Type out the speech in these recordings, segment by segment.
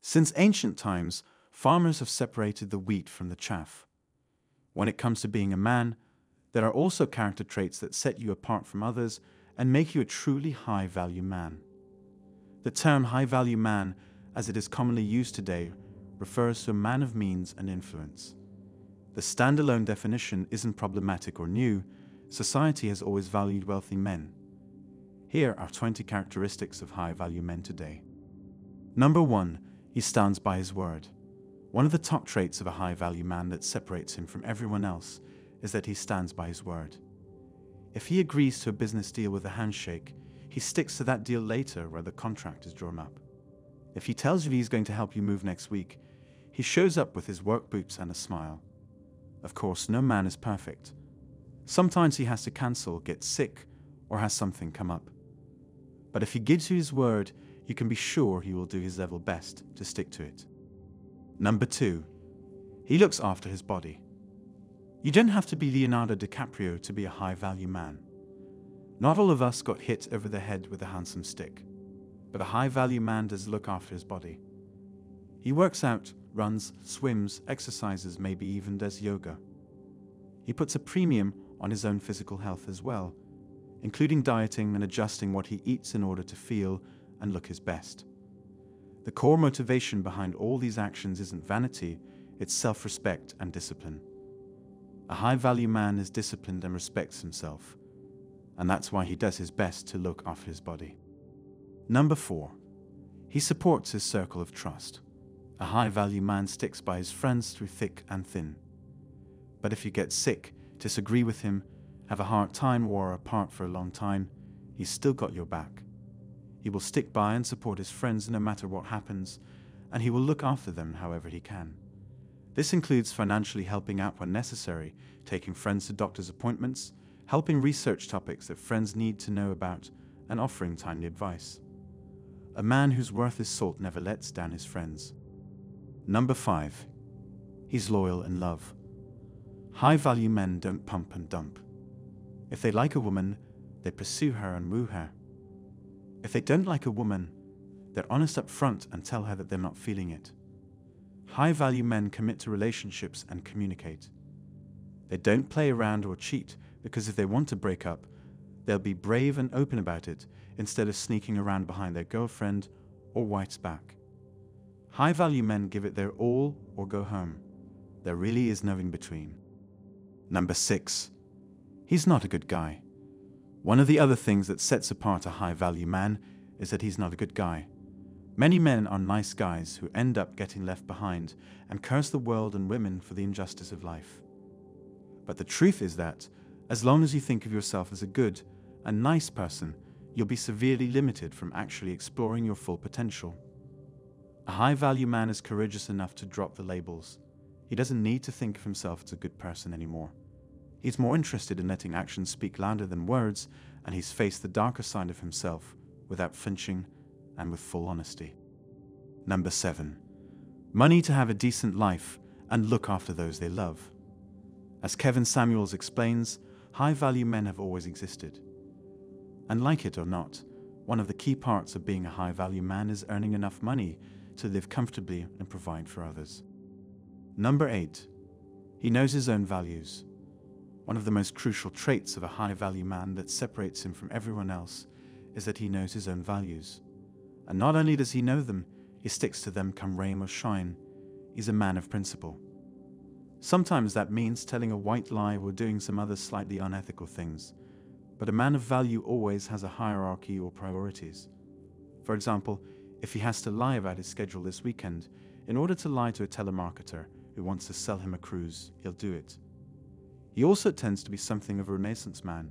Since ancient times, farmers have separated the wheat from the chaff. When it comes to being a man, there are also character traits that set you apart from others and make you a truly high-value man. The term high-value man, as it is commonly used today, refers to a man of means and influence. The standalone definition isn't problematic or new. Society has always valued wealthy men. Here are 20 characteristics of high-value men today. Number 1. He stands by his word. One of the top traits of a high-value man that separates him from everyone else is that he stands by his word. If he agrees to a business deal with a handshake, he sticks to that deal later where the contract is drawn up. If he tells you he's going to help you move next week, he shows up with his work boots and a smile. Of course, no man is perfect. Sometimes he has to cancel, get sick, or has something come up. But if he gives you his word, you can be sure he will do his level best to stick to it. Number 2. He looks after his body. You don't have to be Leonardo DiCaprio to be a high-value man. Not all of us got hit over the head with a handsome stick, but a high-value man does look after his body. He works out, runs, swims, exercises, maybe even does yoga. He puts a premium on his own physical health as well, including dieting and adjusting what he eats in order to feel and look his best. The core motivation behind all these actions isn't vanity, it's self-respect and discipline. A high-value man is disciplined and respects himself, and that's why he does his best to look after his body. Number 4. He supports his circle of trust. A high-value man sticks by his friends through thick and thin. But if you get sick, disagree with him, have a hard time or are apart for a long time, he's still got your back. He will stick by and support his friends no matter what happens, and he will look after them however he can. This includes financially helping out when necessary, taking friends to doctor's appointments, helping research topics that friends need to know about, and offering timely advice. A man whose worth is salt never lets down his friends. Number 5. He's loyal in love. High-value men don't pump and dump. If they like a woman, they pursue her and woo her. If they don't like a woman, they're honest up front and tell her that they're not feeling it. High-value men commit to relationships and communicate. They don't play around or cheat because if they want to break up, they'll be brave and open about it instead of sneaking around behind their girlfriend or wife's back. High-value men give it their all or go home. There really is no in between. Number 6. He's not a good guy. One of the other things that sets apart a high-value man is that he's not a good guy. Many men are nice guys who end up getting left behind and curse the world and women for the injustice of life. But the truth is that, as long as you think of yourself as a good and nice person, you'll be severely limited from actually exploring your full potential. A high-value man is courageous enough to drop the labels. He doesn't need to think of himself as a good person anymore. He's more interested in letting actions speak louder than words, and he's faced the darker side of himself without flinching and with full honesty. Number 7. Money to have a decent life and look after those they love. As Kevin Samuels explains, high-value men have always existed. And like it or not, one of the key parts of being a high-value man is earning enough money to live comfortably and provide for others. Number 8. He knows his own values. One of the most crucial traits of a high-value man that separates him from everyone else is that he knows his own values. And not only does he know them, he sticks to them come rain or shine. He's a man of principle. Sometimes that means telling a white lie or doing some other slightly unethical things. But a man of value always has a hierarchy or priorities. For example, if he has to lie about his schedule this weekend, in order to lie to a telemarketer who wants to sell him a cruise, he'll do it. He also tends to be something of a Renaissance man,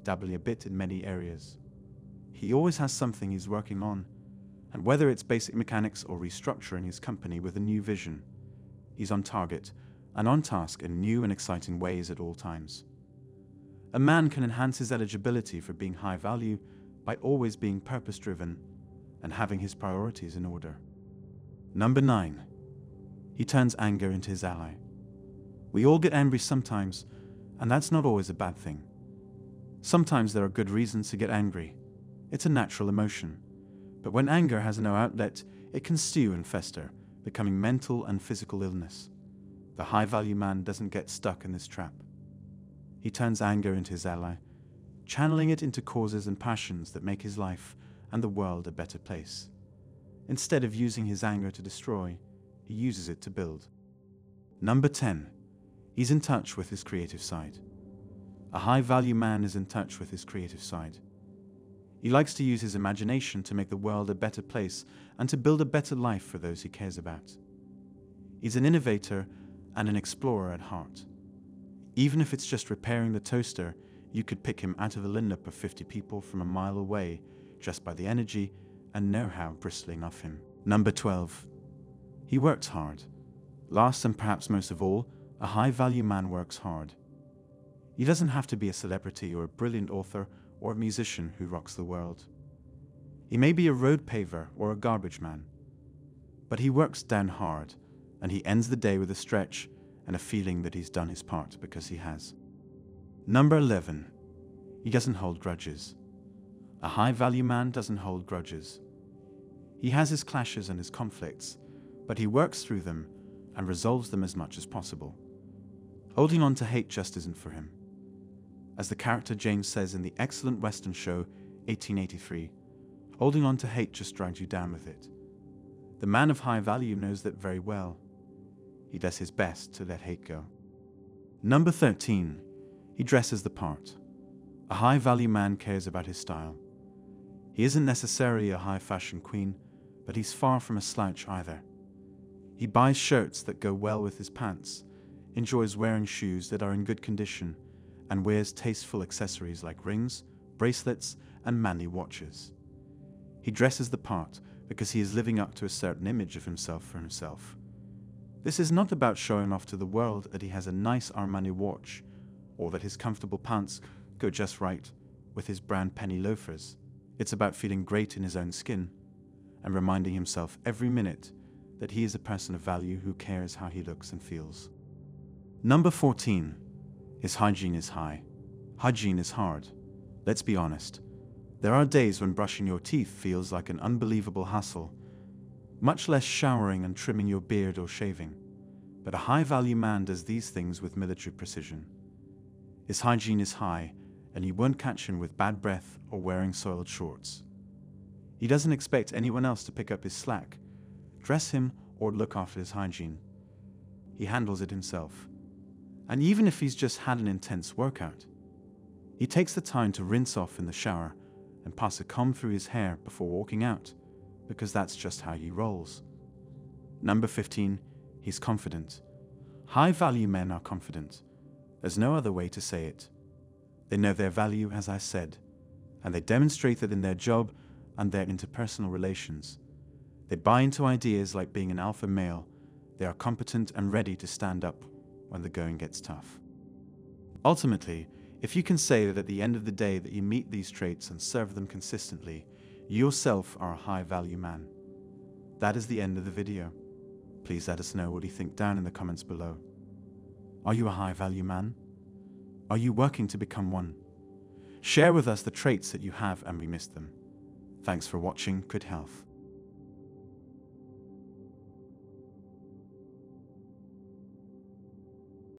dabbling a bit in many areas. He always has something he's working on, and whether it's basic mechanics or restructuring his company with a new vision, he's on target and on task in new and exciting ways at all times. A man can enhance his eligibility for being high value by always being purpose-driven and having his priorities in order. Number 9. He turns anger into his ally. We all get angry sometimes, and that's not always a bad thing. Sometimes there are good reasons to get angry. It's a natural emotion. But when anger has no outlet, it can stew and fester, becoming mental and physical illness. The high-value man doesn't get stuck in this trap. He turns anger into his ally, channeling it into causes and passions that make his life and the world a better place. Instead of using his anger to destroy, he uses it to build. Number 10. He's in touch with his creative side. A high-value man is in touch with his creative side. He likes to use his imagination to make the world a better place and to build a better life for those he cares about. He's an innovator and an explorer at heart. Even if it's just repairing the toaster, you could pick him out of a lineup of 50 people from a mile away just by the energy and know-how bristling off him. Number 12. He works hard. Last and perhaps most of all, a high-value man works hard. He doesn't have to be a celebrity or a brilliant author or a musician who rocks the world. He may be a road paver or a garbage man, but he works down hard, and he ends the day with a stretch and a feeling that he's done his part because he has. Number 11. He doesn't hold grudges. A high-value man doesn't hold grudges. He has his clashes and his conflicts, but he works through them and resolves them as much as possible. Holding on to hate just isn't for him. As the character James says in the excellent Western show 1883, holding on to hate just drags you down with it. The man of high value knows that very well. He does his best to let hate go. Number 13. He dresses the part. A high-value man cares about his style. He isn't necessarily a high-fashion queen, but he's far from a slouch either. He buys shirts that go well with his pants, enjoys wearing shoes that are in good condition, and wears tasteful accessories like rings, bracelets, and manly watches. He dresses the part because he is living up to a certain image of himself for himself. This is not about showing off to the world that he has a nice Armani watch, or that his comfortable pants go just right with his brown penny loafers. It's about feeling great in his own skin and reminding himself every minute that he is a person of value who cares how he looks and feels. Number 14. His hygiene is high. Hygiene is hard. Let's be honest. There are days when brushing your teeth feels like an unbelievable hassle, much less showering and trimming your beard or shaving. But a high-value man does these things with military precision. His hygiene is high, and you won't catch him with bad breath or wearing soiled shorts. He doesn't expect anyone else to pick up his slack, dress him, or look after his hygiene. He handles it himself. And even if he's just had an intense workout, he takes the time to rinse off in the shower and pass a comb through his hair before walking out, because that's just how he rolls. Number 15, he's confident. High-value men are confident. There's no other way to say it. They know their value, as I said, and they demonstrate it in their job and their interpersonal relations. They buy into ideas like being an alpha male. They are competent and ready to stand up when the going gets tough. Ultimately, if you can say that at the end of the day that you meet these traits and serve them consistently, you yourself are a high-value man. That is the end of the video. Please let us know what you think down in the comments below. Are you a high-value man? Are you working to become one? Share with us the traits that you have and we missed them. Thanks for watching. Good health.